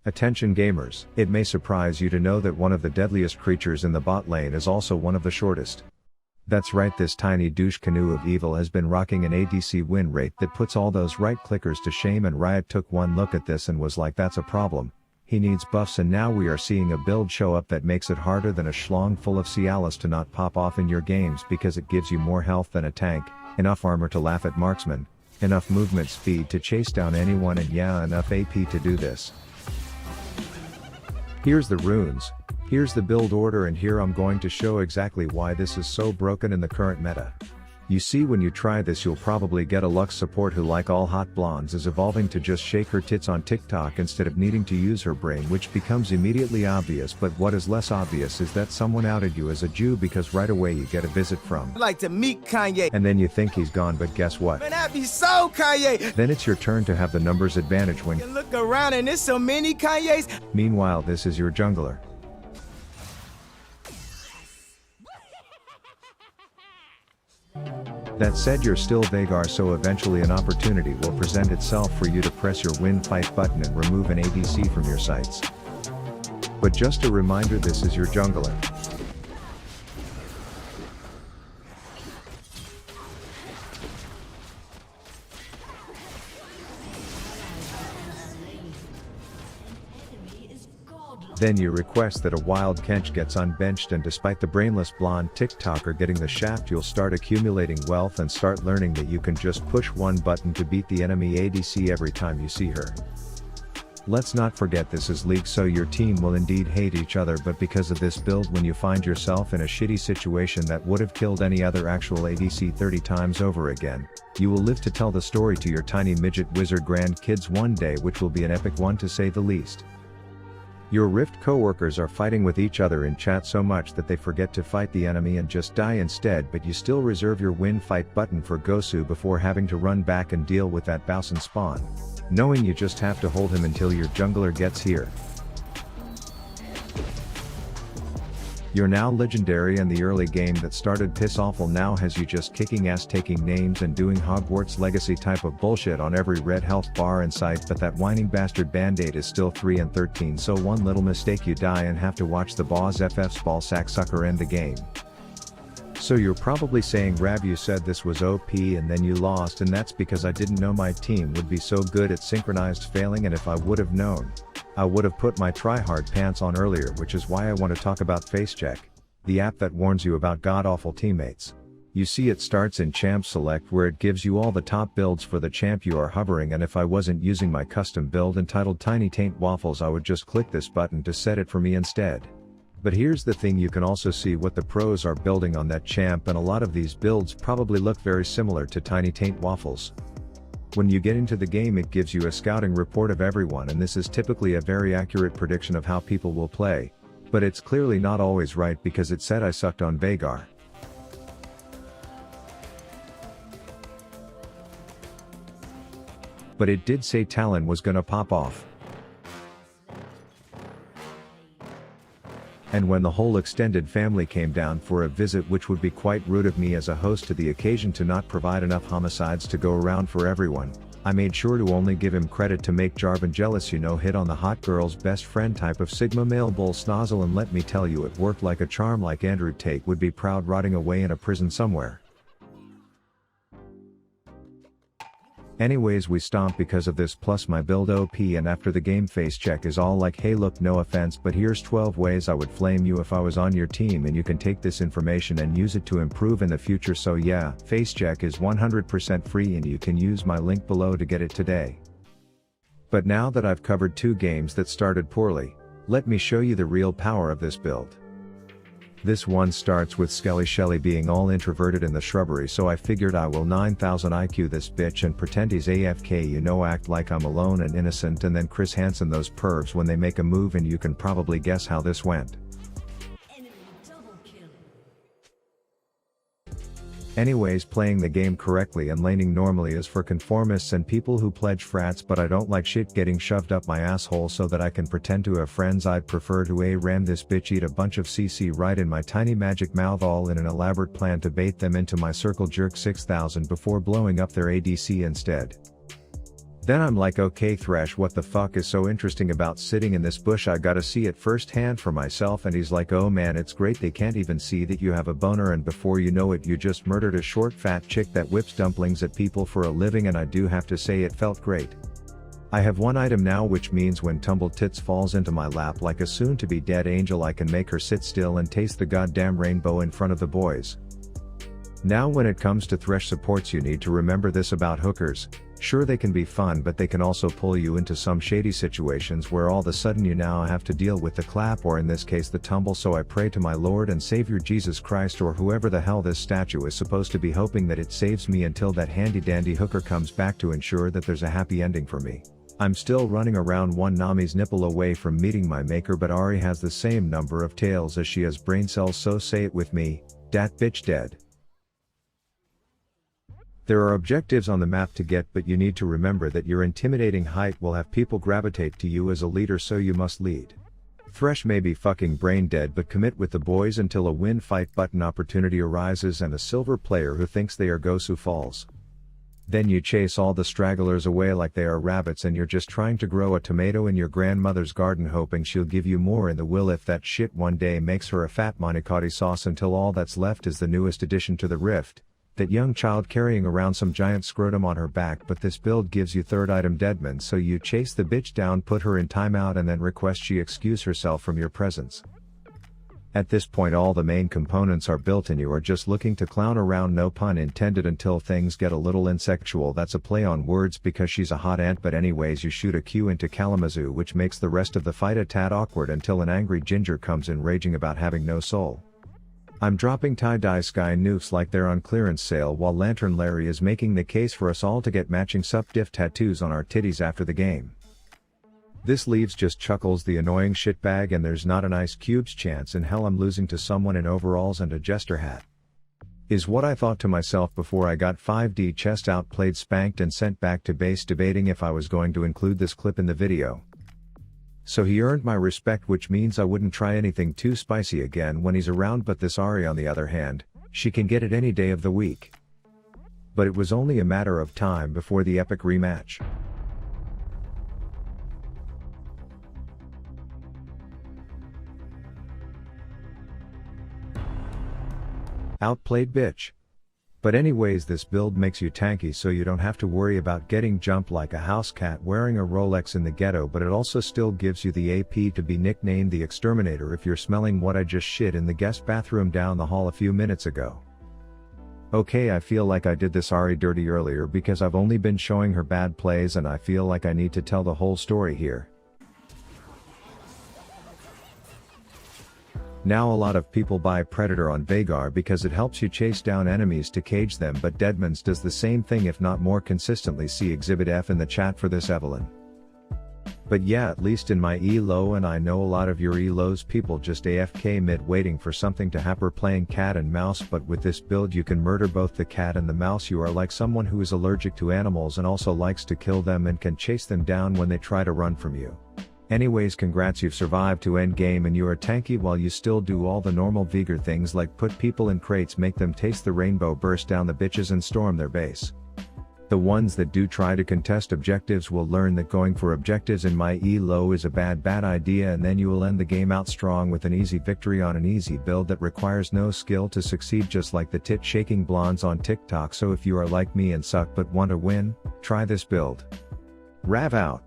Attention gamers, it may surprise you to know that one of the deadliest creatures in the bot lane is also one of the shortest. That's right, this tiny douche canoe of evil has been rocking an ADC win rate that puts all those right clickers to shame, and Riot took one look at this and was like, that's a problem. He needs buffs, and now we are seeing a build show up that makes it harder than a schlong full of Cialis to not pop off in your games because it gives you more health than a tank, enough armor to laugh at marksmen, enough movement speed to chase down anyone, and yeah, enough AP to do this. Here's the runes, here's the build order, and here I'm going to show exactly why this is so broken in the current meta. You see, when you try this you'll probably get a Lux support who, like all hot blondes, is evolving to just shake her tits on TikTok instead of needing to use her brain, which becomes immediately obvious. But what is less obvious is that someone outed you as a Jew, because right away you get a visit from I'd like to meet Kanye. And then you think he's gone, but guess what? Man, that'd be so Kanye. Then it's your turn to have the numbers advantage when You look around and there's so many Kanyes. Meanwhile, this is your jungler. That said, you're still Veigar, so eventually an opportunity will present itself for you to press your win fight button and remove an ADC from your sights. But just a reminder, this is your jungler. Then you request that a wild Kench gets unbenched, and despite the brainless blonde TikToker getting the shaft, you'll start accumulating wealth and start learning that you can just push one button to beat the enemy ADC every time you see her. Let's not forget this is League, so your team will indeed hate each other, but because of this build, when you find yourself in a shitty situation that would have killed any other actual ADC 30 times over again, you will live to tell the story to your tiny midget wizard grandkids one day, which will be an epic one to say the least. Your Rift coworkers are fighting with each other in chat so much that they forget to fight the enemy and just die instead, but you still reserve your win fight button for Gosu before having to run back and deal with that Bowsen spawn, knowing you just have to hold him until your jungler gets here. You're now legendary, and the early game that started piss awful now has you just kicking ass, taking names and doing Hogwarts legacy type of bullshit on every red health bar in sight, but that whining bastard band-aid is still 3 and 13, so one little mistake you die and have to watch the boss FF's ballsack sucker end the game. So you're probably saying, Rav, you said this was OP and then you lost, and that's because I didn't know my team would be so good at synchronized failing, and if I would have known, I would have put my try-hard pants on earlier, which is why I want to talk about FaceCheck, the app that warns you about god-awful teammates. You see, it starts in Champ Select, where it gives you all the top builds for the champ you are hovering, and if I wasn't using my custom build entitled Tiny Taint Waffles, I would just click this button to set it for me instead. But here's the thing, you can also see what the pros are building on that champ, and a lot of these builds probably look very similar to Tiny Taint Waffles. When you get into the game, it gives you a scouting report of everyone, and this is typically a very accurate prediction of how people will play. But it's clearly not always right, because it said I sucked on Veigar. But it did say Talon was gonna pop off. And when the whole extended family came down for a visit, which would be quite rude of me as a host to the occasion to not provide enough homicides to go around for everyone, I made sure to only give him credit to make Jarvan jealous, you know, hit on the hot girl's best friend type of Sigma male bull snozzle, and let me tell you, it worked like a charm, like Andrew Tate would be proud rotting away in a prison somewhere. Anyways, we stomp because of this, plus my build OP, and after the game FaceCheck is all like, hey look, no offense, but here's 12 ways I would flame you if I was on your team, and you can take this information and use it to improve in the future. So yeah, FaceCheck is 100% free, and you can use my link below to get it today. But now that I've covered 2 games that started poorly, let me show you the real power of this build. This one starts with Skelly Shelly being all introverted in the shrubbery, so I figured I will 9000 IQ this bitch and pretend he's AFK, you know, act like I'm alone and innocent, and then Chris Hansen those pervs when they make a move, and you can probably guess how this went. Anyways, playing the game correctly and laning normally is for conformists and people who pledge frats, but I don't like shit getting shoved up my asshole so that I can pretend to have friends. I'd prefer to ram this bitch, eat a bunch of CC right in my tiny magic mouth, all in an elaborate plan to bait them into my circle jerk 6000 before blowing up their ADC instead. Then I'm like, okay Thresh, what the fuck is so interesting about sitting in this bush? I gotta see it firsthand for myself. And he's like, oh man, it's great, they can't even see that you have a boner, and before you know it you just murdered a short fat chick that whips dumplings at people for a living. And I do have to say it felt great. I have one item now, which means when Tumble Tits falls into my lap like a soon to be dead angel, I can make her sit still and taste the goddamn rainbow in front of the boys. Now when it comes to Thresh supports, you need to remember this about hookers. Sure, they can be fun, but they can also pull you into some shady situations where all of a sudden you now have to deal with the clap, or in this case the tumble. So I pray to my Lord and Savior Jesus Christ, or whoever the hell this statue is supposed to be, hoping that it saves me until that handy dandy hooker comes back to ensure that there's a happy ending for me. I'm still running around one Nami's nipple away from meeting my maker, but Ari has the same number of tails as she has brain cells, so say it with me, dat bitch dead. There are objectives on the map to get, but you need to remember that your intimidating height will have people gravitate to you as a leader, so you must lead. Thresh may be fucking brain dead, but commit with the boys until a win fight button opportunity arises and a silver player who thinks they are Gosu falls. Then you chase all the stragglers away like they are rabbits, and you're just trying to grow a tomato in your grandmother's garden, hoping she'll give you more in the will if that shit one day makes her a fat manicotti sauce, until all that's left is the newest addition to the rift, that young child carrying around some giant scrotum on her back. But this build gives you third item Deadman, so you chase the bitch down, put her in timeout, and then request she excuse herself from your presence. At this point all the main components are built and you are just looking to clown around, no pun intended, until things get a little insexual. That's a play on words because she's a hot ant, but anyways you shoot a Q into Kalamazoo, which makes the rest of the fight a tad awkward until an angry ginger comes in raging about having no soul. I'm dropping tie-dye sky nukes like they're on clearance sale, while Lantern Larry is making the case for us all to get matching sup diff tattoos on our titties after the game. This leaves just Chuckles the annoying shitbag, and there's not an Ice Cube's chance in hell I'm losing to someone in overalls and a jester hat. Is what I thought to myself before I got 5D chest outplayed, spanked, and sent back to base, debating if I was going to include this clip in the video. So he earned my respect, which means I wouldn't try anything too spicy again when he's around. But this Ari, on the other hand, she can get it any day of the week. But it was only a matter of time before the epic rematch. Outplayed bitch. But anyways, this build makes you tanky, so you don't have to worry about getting jumped like a house cat wearing a Rolex in the ghetto, but it also still gives you the AP to be nicknamed the Exterminator if you're smelling what I just shit in the guest bathroom down the hall a few minutes ago. Okay, I feel like I did this Ari dirty earlier because I've only been showing her bad plays, and I feel like I need to tell the whole story here. Now a lot of people buy Predator on Veigar because it helps you chase down enemies to cage them, but Deadman's does the same thing if not more consistently. See Exhibit F in the chat for this, Evelyn. But yeah, at least in my elo, and I know a lot of your elos, people just AFK mid waiting for something to happen, playing cat and mouse. But with this build you can murder both the cat and the mouse. You are like someone who is allergic to animals and also likes to kill them, and can chase them down when they try to run from you. Anyways, congrats, you've survived to end game, and you are tanky while you still do all the normal Veigar things like put people in crates, make them taste the rainbow, burst down the bitches, and storm their base. The ones that do try to contest objectives will learn that going for objectives in my elo is a bad idea, and then you will end the game out strong with an easy victory on an easy build that requires no skill to succeed, just like the tit shaking blondes on TikTok. So if you are like me and suck but want to win, try this build. Rav out.